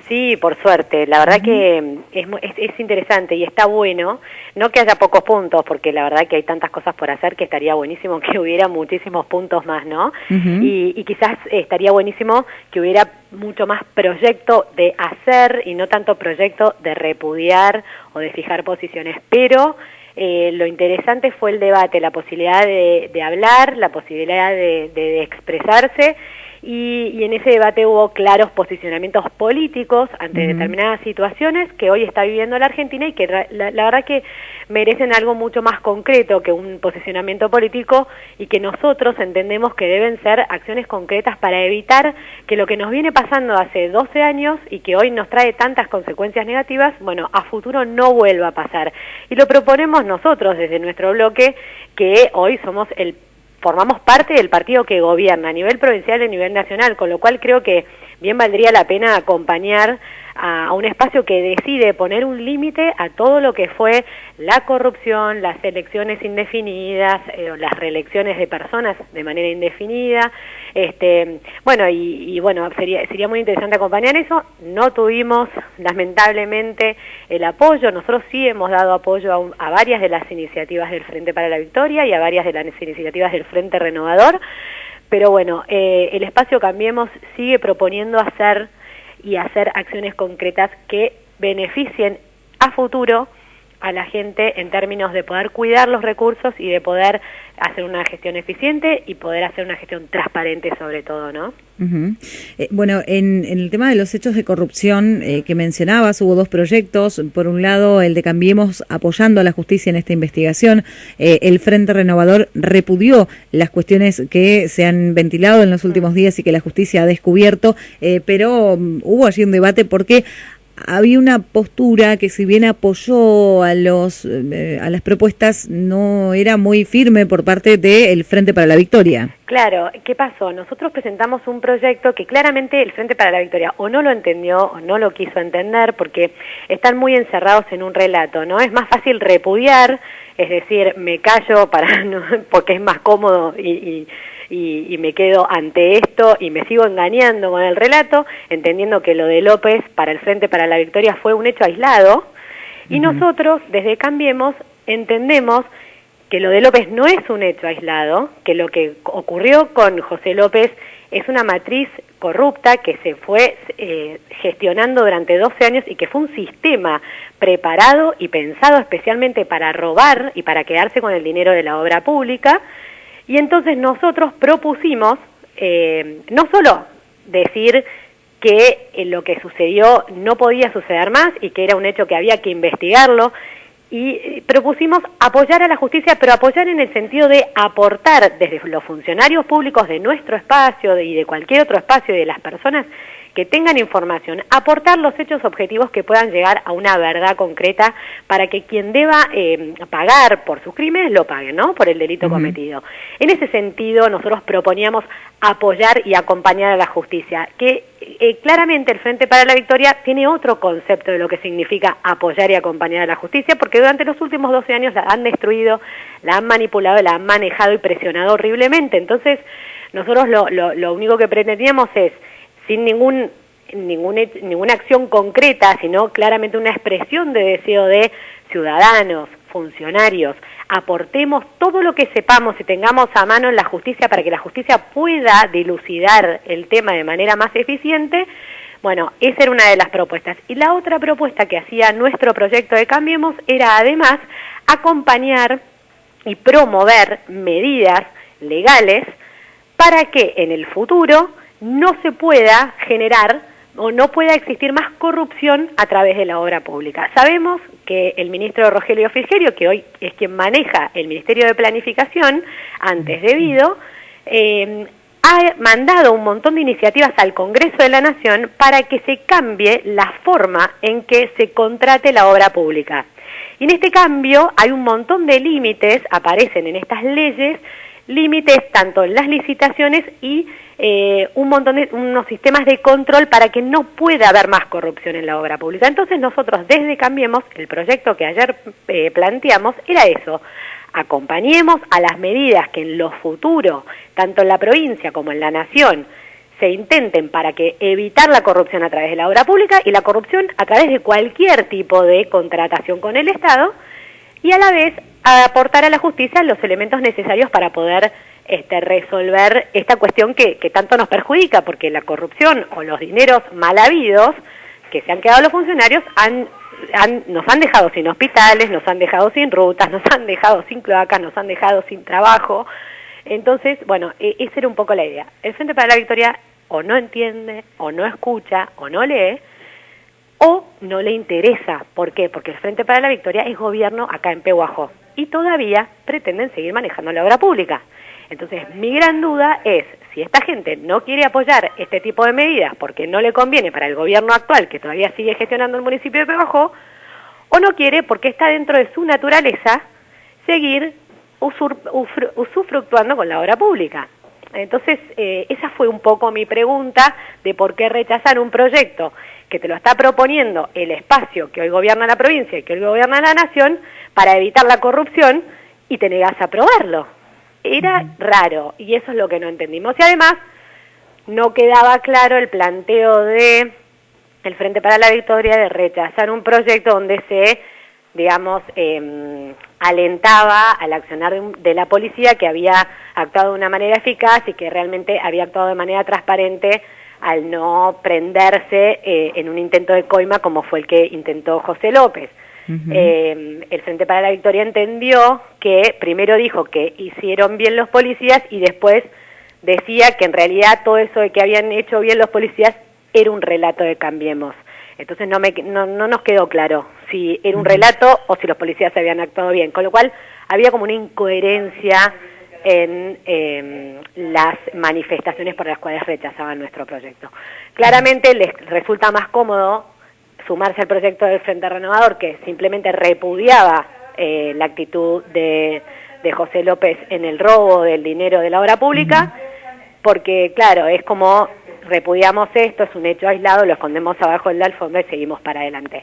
Sí, por suerte. La verdad que es interesante y está bueno, no que haya pocos puntos, porque la verdad que hay tantas cosas por hacer que estaría buenísimo que hubiera muchísimos puntos más, ¿no? Y quizás estaría buenísimo que hubiera mucho más proyecto de hacer y no tanto proyecto de repudiar o de fijar posiciones, pero lo interesante fue el debate, la posibilidad de hablar, la posibilidad de expresarse. Y en ese debate hubo claros posicionamientos políticos ante determinadas situaciones que hoy está viviendo la Argentina y que la verdad que merecen algo mucho más concreto que un posicionamiento político y que nosotros entendemos que deben ser acciones concretas para evitar que lo que nos viene pasando hace 12 años y que hoy nos trae tantas consecuencias negativas, bueno, a futuro no vuelva a pasar. Y lo proponemos nosotros desde nuestro bloque, que hoy formamos parte del partido que gobierna a nivel provincial y a nivel nacional, con lo cual creo que bien valdría la pena acompañar a un espacio que decide poner un límite a todo lo que fue la corrupción, las elecciones indefinidas, las reelecciones de personas de manera indefinida. Bueno, sería muy interesante acompañar eso. No tuvimos, lamentablemente, el apoyo. Nosotros sí hemos dado apoyo a varias de las iniciativas del Frente para la Victoria y a varias de las iniciativas del Frente Renovador, pero bueno, el espacio Cambiemos sigue proponiendo hacer acciones concretas que beneficien a futuro a la gente en términos de poder cuidar los recursos y de poder hacer una gestión eficiente y poder hacer una gestión transparente sobre todo, ¿no? Bueno, en el tema de los hechos de corrupción que mencionabas, hubo dos proyectos. Por un lado, el de Cambiemos apoyando a la justicia en esta investigación. El Frente Renovador repudió las cuestiones que se han ventilado en los últimos días y que la justicia ha descubierto, pero hubo allí un debate porque había una postura que, si bien apoyó a las propuestas, no era muy firme por parte del Frente para la Victoria. Claro, ¿qué pasó? Nosotros presentamos un proyecto que claramente el Frente para la Victoria o no lo entendió o no lo quiso entender, porque están muy encerrados en un relato, ¿no? Es más fácil repudiar, es decir, me callo porque es más cómodo y me quedo ante esto y me sigo engañando con el relato, entendiendo que lo de López para el Frente para la Victoria fue un hecho aislado, y nosotros desde Cambiemos entendemos que lo de López no es un hecho aislado, que lo que ocurrió con José López es una matriz corrupta que se fue gestionando durante 12 años y que fue un sistema preparado y pensado especialmente para robar y para quedarse con el dinero de la obra pública. Y entonces nosotros propusimos no solo decir que lo que sucedió no podía suceder más y que era un hecho que había que investigarlo, y propusimos apoyar a la justicia, pero apoyar en el sentido de aportar desde los funcionarios públicos de nuestro espacio y de cualquier otro espacio y de las personas que tengan información, aportar los hechos objetivos que puedan llegar a una verdad concreta para que quien deba pagar por sus crímenes lo pague, ¿no? Por el delito cometido. En ese sentido, nosotros proponíamos apoyar y acompañar a la justicia, que claramente el Frente para la Victoria tiene otro concepto de lo que significa apoyar y acompañar a la justicia, porque durante los últimos 12 años la han destruido, la han manipulado, la han manejado y presionado horriblemente. Entonces, nosotros lo único que pretendíamos es, sin ninguna acción concreta, sino claramente una expresión de deseo de ciudadanos, funcionarios, aportemos todo lo que sepamos y tengamos a mano en la justicia para que la justicia pueda dilucidar el tema de manera más eficiente. Bueno, esa era una de las propuestas. Y la otra propuesta que hacía nuestro proyecto de Cambiemos era además acompañar y promover medidas legales para que en el futuro no se pueda generar o no pueda existir más corrupción a través de la obra pública. Sabemos que el ministro Rogelio Frigerio, que hoy es quien maneja el Ministerio de Planificación, antes debido, ha mandado un montón de iniciativas al Congreso de la Nación para que se cambie la forma en que se contrate la obra pública. Y en este cambio hay un montón de límites, aparecen en estas leyes, límites tanto en las licitaciones y unos sistemas de control para que no pueda haber más corrupción en la obra pública. Entonces nosotros desde Cambiemos, el proyecto que ayer planteamos era eso: acompañemos a las medidas que en lo futuro, tanto en la provincia como en la nación, se intenten para que evitar la corrupción a través de la obra pública y la corrupción a través de cualquier tipo de contratación con el Estado, y a la vez aportar a la justicia los elementos necesarios para poder resolver esta cuestión que tanto nos perjudica, porque la corrupción o los dineros mal habidos que se han quedado los funcionarios nos han dejado sin hospitales, nos han dejado sin rutas, nos han dejado sin cloacas, nos han dejado sin trabajo. Entonces, bueno, esa era un poco la idea. El Frente para la Victoria o no entiende, o no escucha, o no lee, o no le interesa. ¿Por qué? Porque el Frente para la Victoria es gobierno acá en Pehuajó y todavía pretenden seguir manejando la obra pública. Entonces, mi gran duda es, si esta gente no quiere apoyar este tipo de medidas porque no le conviene para el gobierno actual, que todavía sigue gestionando el municipio de Pehuajó, o no quiere porque está dentro de su naturaleza seguir usufructuando con la obra pública. Entonces, esa fue un poco mi pregunta de por qué rechazar un proyecto que te lo está proponiendo el espacio que hoy gobierna la provincia y que hoy gobierna la nación para evitar la corrupción y te negás a aprobarlo. Era raro y eso es lo que no entendimos. Y además, no quedaba claro el planteo de el Frente para la Victoria de rechazar un proyecto donde se, digamos, alentaba al accionar de la policía, que había actuado de una manera eficaz y que realmente había actuado de manera transparente al no prenderse en un intento de coima como fue el que intentó José López. El Frente para la Victoria entendió que primero dijo que hicieron bien los policías y después decía que en realidad todo eso de que habían hecho bien los policías era un relato de Cambiemos. Entonces no nos quedó claro si era un relato o si los policías habían actuado bien, con lo cual había como una incoherencia en las manifestaciones por las cuales rechazaban nuestro proyecto. Claramente les resulta más cómodo sumarse al proyecto del Frente Renovador, que simplemente repudiaba la actitud de José López en el robo del dinero de la obra pública, porque claro, es como repudiamos esto, es un hecho aislado, lo escondemos abajo del alfombra y seguimos para adelante.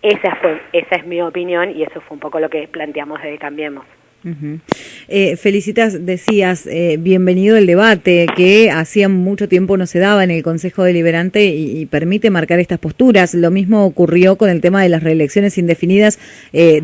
Esa es mi opinión y eso fue un poco lo que planteamos desde Cambiemos. Felicitas, decías, bienvenido el debate que hacía mucho tiempo no se daba en el Consejo Deliberante y permite marcar estas posturas. Lo mismo ocurrió con el tema de las reelecciones indefinidas,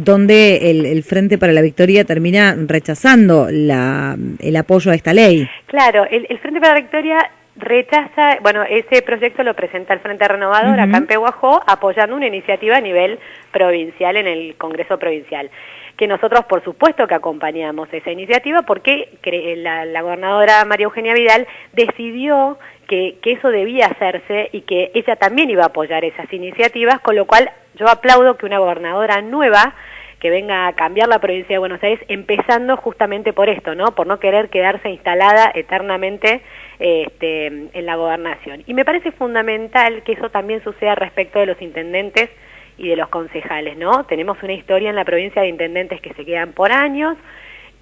donde el Frente para la Victoria termina rechazando el apoyo a esta ley. Claro, el Frente para la Victoria rechaza, bueno, ese proyecto lo presenta el Frente Renovador acá en Pehuajó, apoyando una iniciativa a nivel provincial en el Congreso Provincial, que nosotros por supuesto que acompañamos esa iniciativa porque la gobernadora María Eugenia Vidal decidió que eso debía hacerse y que ella también iba a apoyar esas iniciativas, con lo cual yo aplaudo que una gobernadora nueva que venga a cambiar la provincia de Buenos Aires, empezando justamente por esto, ¿no? Por no querer quedarse instalada eternamente en la gobernación. Y me parece fundamental que eso también suceda respecto de los intendentes y de los concejales, ¿no? Tenemos una historia en la provincia de intendentes que se quedan por años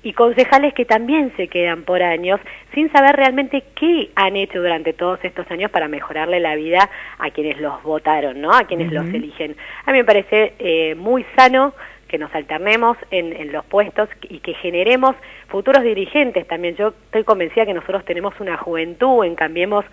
y concejales que también se quedan por años sin saber realmente qué han hecho durante todos estos años para mejorarle la vida a quienes los votaron, ¿no? A quienes los eligen. A mí me parece muy sano que nos alternemos en los puestos y que generemos futuros dirigentes también. Yo estoy convencida que nosotros tenemos una juventud en Cambiemos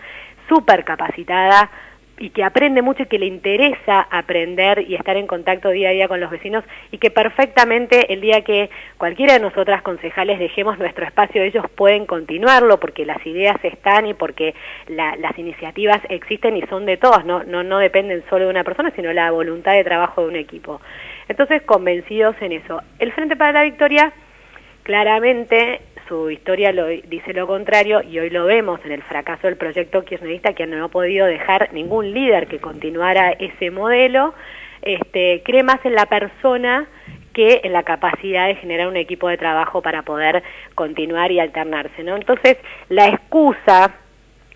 súper capacitada y que aprende mucho y que le interesa aprender y estar en contacto día a día con los vecinos y que perfectamente el día que cualquiera de nosotras concejales dejemos nuestro espacio, ellos pueden continuarlo porque las ideas están y porque las iniciativas existen y son de todos, no dependen solo de una persona, sino la voluntad de trabajo de un equipo. Entonces, convencidos en eso. El Frente para la Victoria, claramente, su historia dice lo contrario y hoy lo vemos en el fracaso del proyecto kirchnerista, que no ha podido dejar ningún líder que continuara ese modelo. Cree más en la persona que en la capacidad de generar un equipo de trabajo para poder continuar y alternarse, ¿no? Entonces, la excusa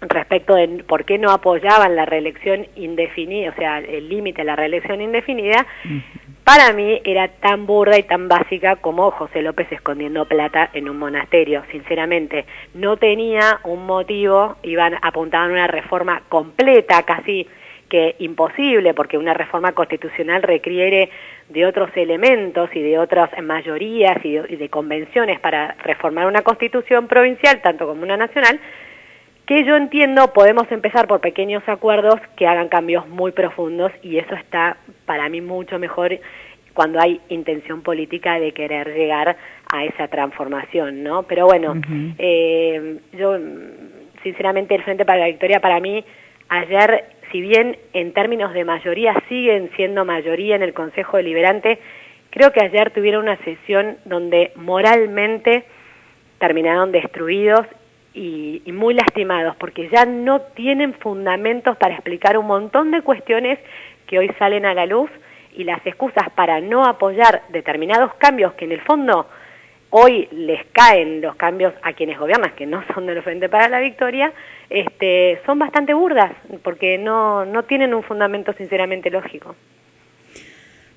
respecto de por qué no apoyaban la reelección indefinida, o sea, el límite a la reelección indefinida, para mí era tan burda y tan básica como José López escondiendo plata en un monasterio. Sinceramente, no tenía un motivo, apuntaban a una reforma completa, casi que imposible, porque una reforma constitucional requiere de otros elementos y de otras mayorías y de convenciones para reformar una constitución provincial, tanto como una nacional, que yo entiendo podemos empezar por pequeños acuerdos que hagan cambios muy profundos, y eso está para mí mucho mejor cuando hay intención política de querer llegar a esa transformación, ¿no? Pero bueno, yo sinceramente el Frente para la Victoria para mí ayer, si bien en términos de mayoría siguen siendo mayoría en el Consejo Deliberante, creo que ayer tuvieron una sesión donde moralmente terminaron destruidos y muy lastimados, porque ya no tienen fundamentos para explicar un montón de cuestiones que hoy salen a la luz, y las excusas para no apoyar determinados cambios que en el fondo hoy les caen los cambios a quienes gobiernan, que no son del Frente para la Victoria, son bastante burdas, porque no tienen un fundamento sinceramente lógico.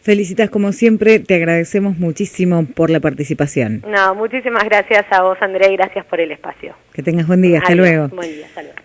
Felicitas como siempre, te agradecemos muchísimo por la participación. No, muchísimas gracias a vos, Andrea, y gracias por el espacio. Que tengas buen día, hasta Adiós. luego. Buen día, hasta luego.